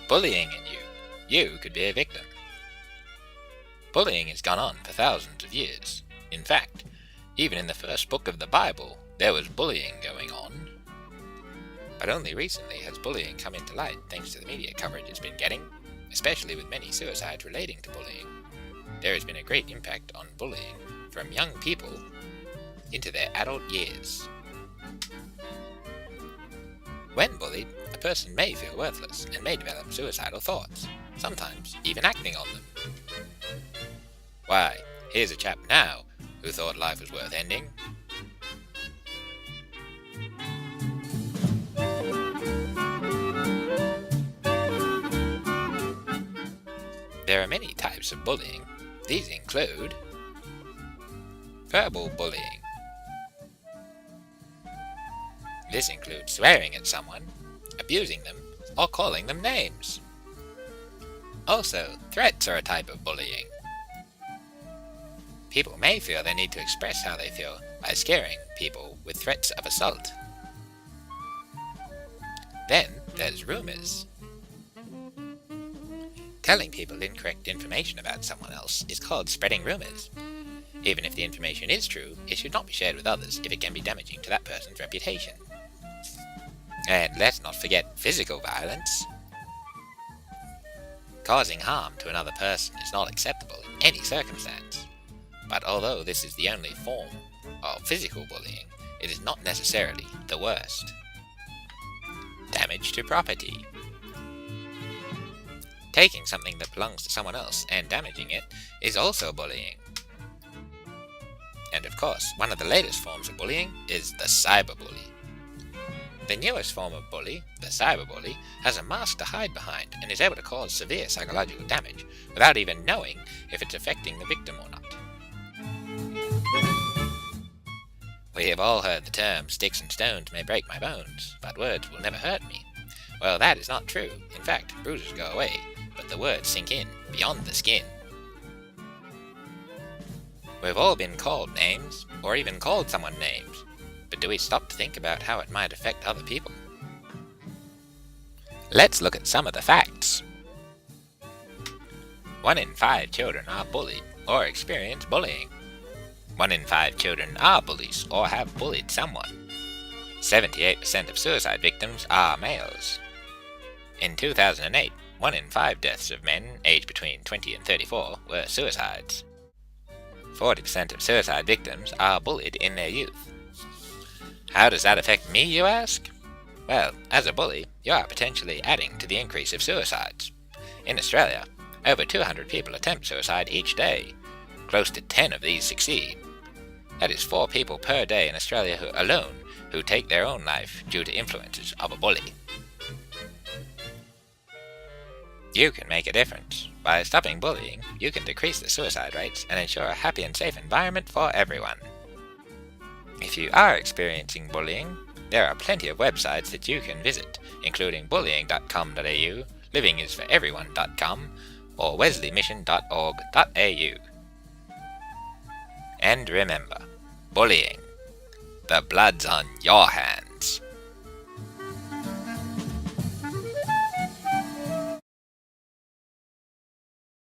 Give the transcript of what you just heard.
bullying in you. You could be a victim. Bullying has gone on for thousands of years. In fact, even in the first book of the Bible, there was bullying going on. But only recently has bullying come into light thanks to the media coverage it's been getting, especially with many suicides relating to bullying. There has been a great impact on bullying from young people into their adult years. When bullied, a person may feel worthless and may develop suicidal thoughts, sometimes even acting on them. Why, here's a chap now who thought life was worth ending. There are many types of bullying. These include verbal bullying. This includes swearing at someone, abusing them, or calling them names. Also, threats are a type of bullying. People may feel they need to express how they feel by scaring people with threats of assault. Then there's rumors. Telling people incorrect information about someone else is called spreading rumors. Even if the information is true, it should not be shared with others if it can be damaging to that person's reputation. And let's not forget physical violence. Causing harm to another person is not acceptable in any circumstance. But although this is the only form of physical bullying, it is not necessarily the worst. Damage to property. Taking something that belongs to someone else and damaging it is also bullying. And of course, one of the latest forms of bullying is the cyberbully. The newest form of bully, the cyberbully, has a mask to hide behind and is able to cause severe psychological damage without even knowing if it's affecting the victim or not. We have all heard the term, "sticks and stones may break my bones, but words will never hurt me." Well, that is not true. In fact, bruises go away, but the words sink in, beyond the skin. We've all been called names, or even called someone names, but do we stop to think about how it might affect other people? Let's look at some of the facts. 1 in 5 children are bullied or experience bullying. 1 in 5 children are bullies or have bullied someone. 78% of suicide victims are males. In 2008, 1 in 5 deaths of men aged between 20 and 34 were suicides. 40% of suicide victims are bullied in their youth. How does that affect me, you ask? Well, as a bully, you are potentially adding to the increase of suicides. In Australia, over 200 people attempt suicide each day. Close to 10 of these succeed. That is 4 people per day in Australia alone who take their own life due to influences of a bully. You can make a difference. By stopping bullying, you can decrease the suicide rates and ensure a happy and safe environment for everyone. If you are experiencing bullying, there are plenty of websites that you can visit, including bullying.com.au, livingisforeveryone.com, or wesleymission.org.au. And remember, bullying, the blood's on your hands.